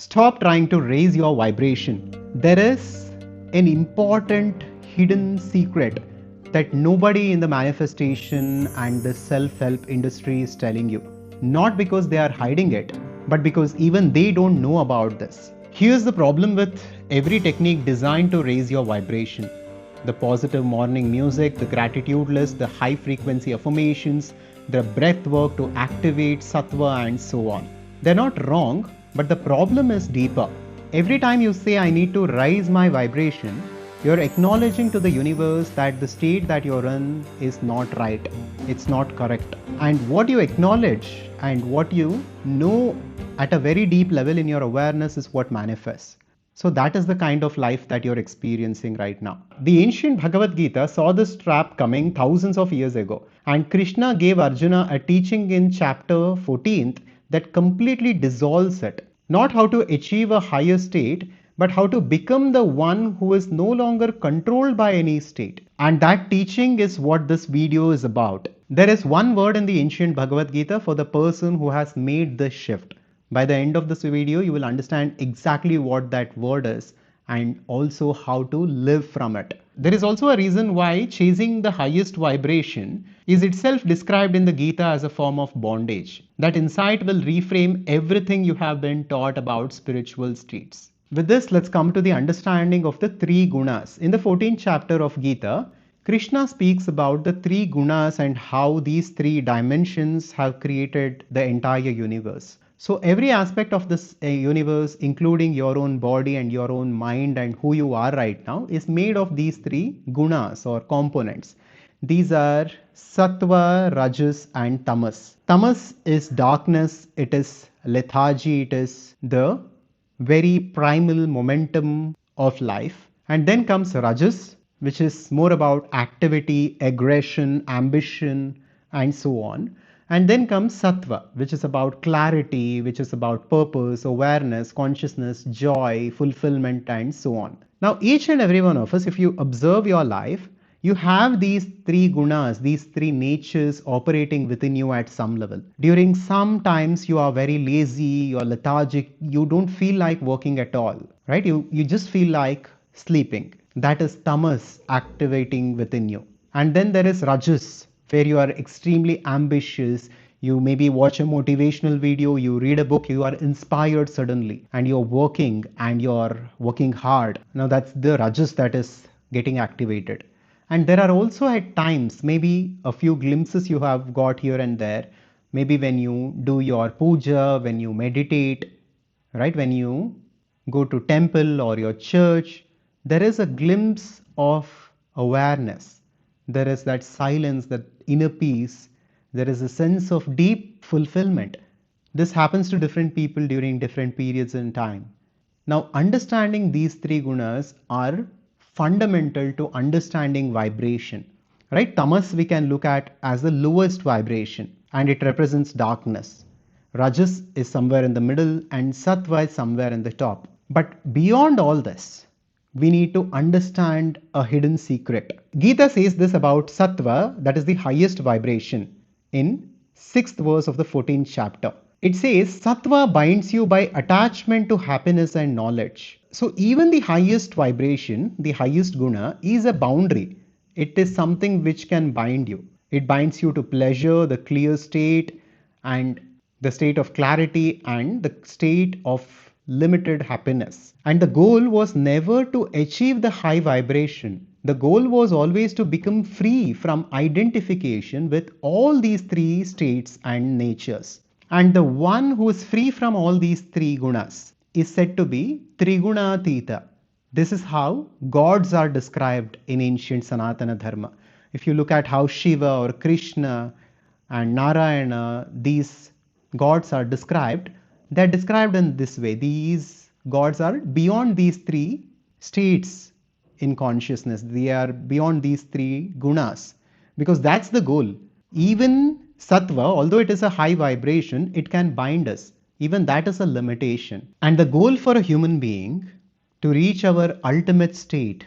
Stop trying to raise your vibration. There is an important hidden secret that nobody in the manifestation and the self-help industry is telling you. Not because they are hiding it, but because even they don't know about this. Here's the problem with every technique designed to raise your vibration. The positive morning music, the gratitude list, the high frequency affirmations, the breath work to activate sattva, and so on. They're not wrong, but the problem is deeper. Every time you say, I need to raise my vibration, you're acknowledging to the universe that the state that you're in is not right. It's not correct. And what you acknowledge and what you know at a very deep level in your awareness is what manifests. So that is the kind of life that you're experiencing right now. The ancient Bhagavad Gita saw this trap coming thousands of years ago, and Krishna gave Arjuna a teaching in chapter 14th that completely dissolves it. Not how to achieve a higher state, but how to become the one who is no longer controlled by any state. And that teaching is what this video is about. There is one word in the ancient Bhagavad Gita for the person who has made this shift. By the end of this video, you will understand exactly what that word is and also how to live from it. There is also a reason why chasing the highest vibration is itself described in the Gita as a form of bondage. That insight will reframe everything you have been taught about spiritual states. With this, let's come to the understanding of the three gunas. In the 14th chapter of Gita, Krishna speaks about the three gunas and how these three dimensions have created the entire universe. So every aspect of this universe, including your own body and your own mind and who you are right now, is made of these three gunas or components. These are sattva, rajas and tamas. Tamas is darkness, it is lethargy, it is the very primal momentum of life. And then comes rajas, which is more about activity, aggression, ambition, and so on. And then comes sattva, which is about clarity, which is about purpose, awareness, consciousness, joy, fulfillment, and so on. Now, each and every one of us, if you observe your life, you have these three gunas, these three natures operating within you at some level. During some times, you are very lazy, you're lethargic, you don't feel like working at all, right? You just feel like sleeping. That is tamas activating within you. And then there is rajas, where you are extremely ambitious. You maybe watch a motivational video, you read a book, you are inspired suddenly, and you're working hard. Now that's the rajas that is getting activated. And there are also at times, maybe a few glimpses you have got here and there, maybe when you do your puja, when you meditate, right? When you go to temple or your church, there is a glimpse of awareness. There is that silence, that inner peace. There is a sense of deep fulfillment. This happens to different people during different periods in time. Now, understanding these three gunas are fundamental to understanding vibration, right? Tamas we can look at as the lowest vibration, and it represents darkness. Rajas is somewhere in the middle and sattva is somewhere in the top. But beyond all this, we need to understand a hidden secret. Gita says this about sattva, that is the highest vibration, in 6th verse of the 14th chapter. It says, sattva binds you by attachment to happiness and knowledge. So even the highest vibration, the highest guna, is a boundary. It is something which can bind you. It binds you to pleasure, the clear state, and the state of clarity, and the state of limited happiness. And the goal was never to achieve the high vibration. The goal was always to become free from identification with all these three states and natures. And the one who is free from all these three gunas is said to be Trigunatita. This is how gods are described in ancient Sanatana Dharma. If you look at how Shiva or Krishna and Narayana, these gods are described, they're described in this way. These gods are beyond these three states in consciousness. They are beyond these three gunas, because that's the goal. Even sattva, although it is a high vibration, it can bind us. Even that is a limitation. And the goal for a human being to reach our ultimate state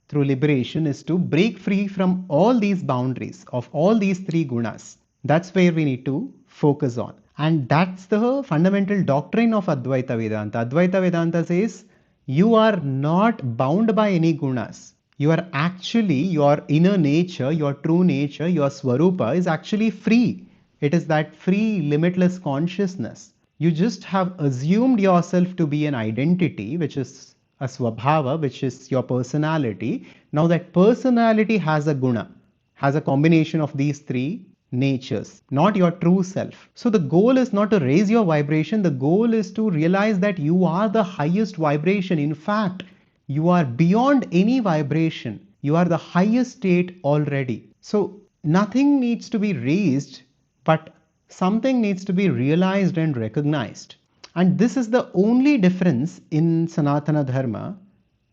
through liberation is to break free from all these boundaries of all these three gunas. That's where we need to focus on. And that's the fundamental doctrine of Advaita Vedanta. Advaita Vedanta says you are not bound by any gunas. You are actually, your inner nature, your true nature, your swarupa is actually free. It is that free, limitless consciousness. You just have assumed yourself to be an identity, which is a swabhava, which is your personality. Now that personality has a guna, has a combination of these three natures, not your true self. So the goal is not to raise your vibration, the goal is to realize that you are the highest vibration. In fact, you are beyond any vibration. You are the highest state already. So nothing needs to be raised, but something needs to be realized and recognized. And this is the only difference in Sanatana Dharma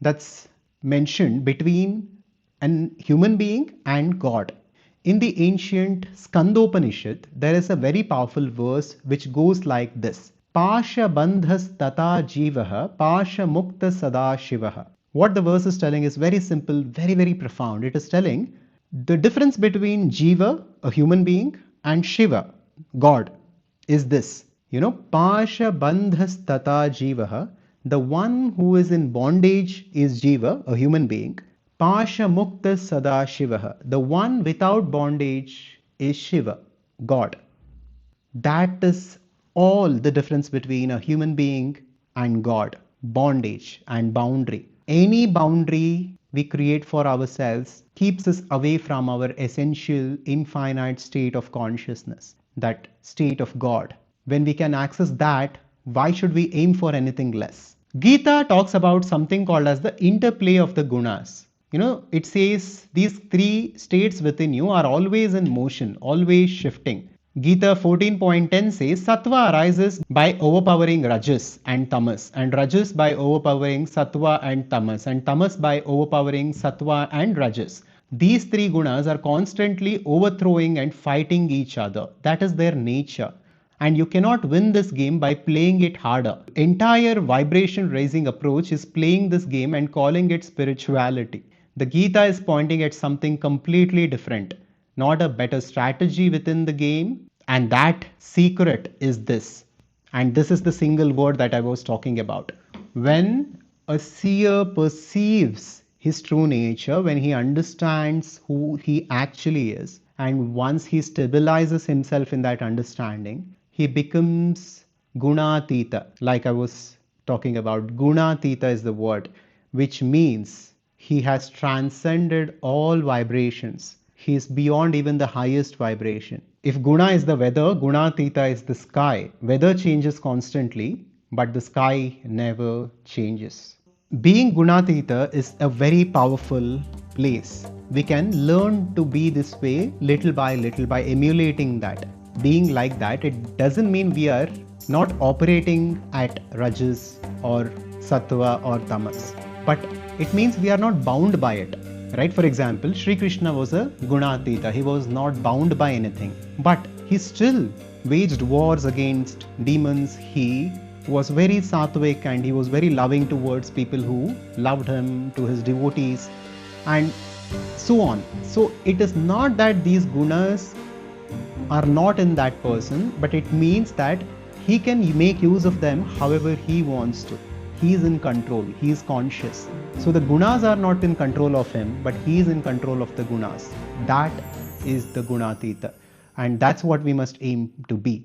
that's mentioned between an human being and God. In the ancient Skandopanishad, there is a very powerful verse which goes like this: Pasha bandhas tata jivaha, pasha mukta sada shivaha. What the verse is telling is very simple, very, very profound. It is telling the difference between Jiva, a human being, and Shiva, God, is this. Pasha bandhas tata jivaha. The one who is in bondage is Jiva, a human being. Pasha mukta sada shivaha. The one without bondage is Shiva, God. That is all the difference between a human being and God. Bondage and boundary. Any boundary we create for ourselves keeps us away from our essential infinite state of consciousness, that state of God. When we can access that, why should we aim for anything less? Gita talks about something called as the interplay of the gunas. It says these three states within you are always in motion, always shifting. Gita 14.10 says Sattva arises by overpowering Rajas and Tamas, and Rajas by overpowering Sattva and Tamas by overpowering Sattva and Rajas. These three gunas are constantly overthrowing and fighting each other. That is their nature. And you cannot win this game by playing it harder. Entire vibration raising approach is playing this game and calling it spirituality. The Gita is pointing at something completely different, not a better strategy within the game. And that secret is this. And this is the single word that I was talking about. When a seer perceives his true nature, when he understands who he actually is, and once he stabilizes himself in that understanding, he becomes gunatita. Like I was talking about, gunatita is the word, which means he has transcended all vibrations. He is beyond even the highest vibration. If guna is the weather, gunatita is the sky. Weather changes constantly, but the sky never changes. Being gunatita is a very powerful place. We can learn to be this way little by emulating that. Being like that, it doesn't mean we are not operating at rajas or sattva or tamas, but it means we are not bound by it. Right? For example, Sri Krishna was a gunatita. He was not bound by anything, but he still waged wars against demons. He was very sattvic and he was very loving towards people who loved him, to his devotees, and so on. So it is not that these gunas are not in that person, but it means that he can make use of them however he wants to. He is in control, he is conscious. So the gunas are not in control of him, but he is in control of the gunas. That is the gunatita, and that's what we must aim to be.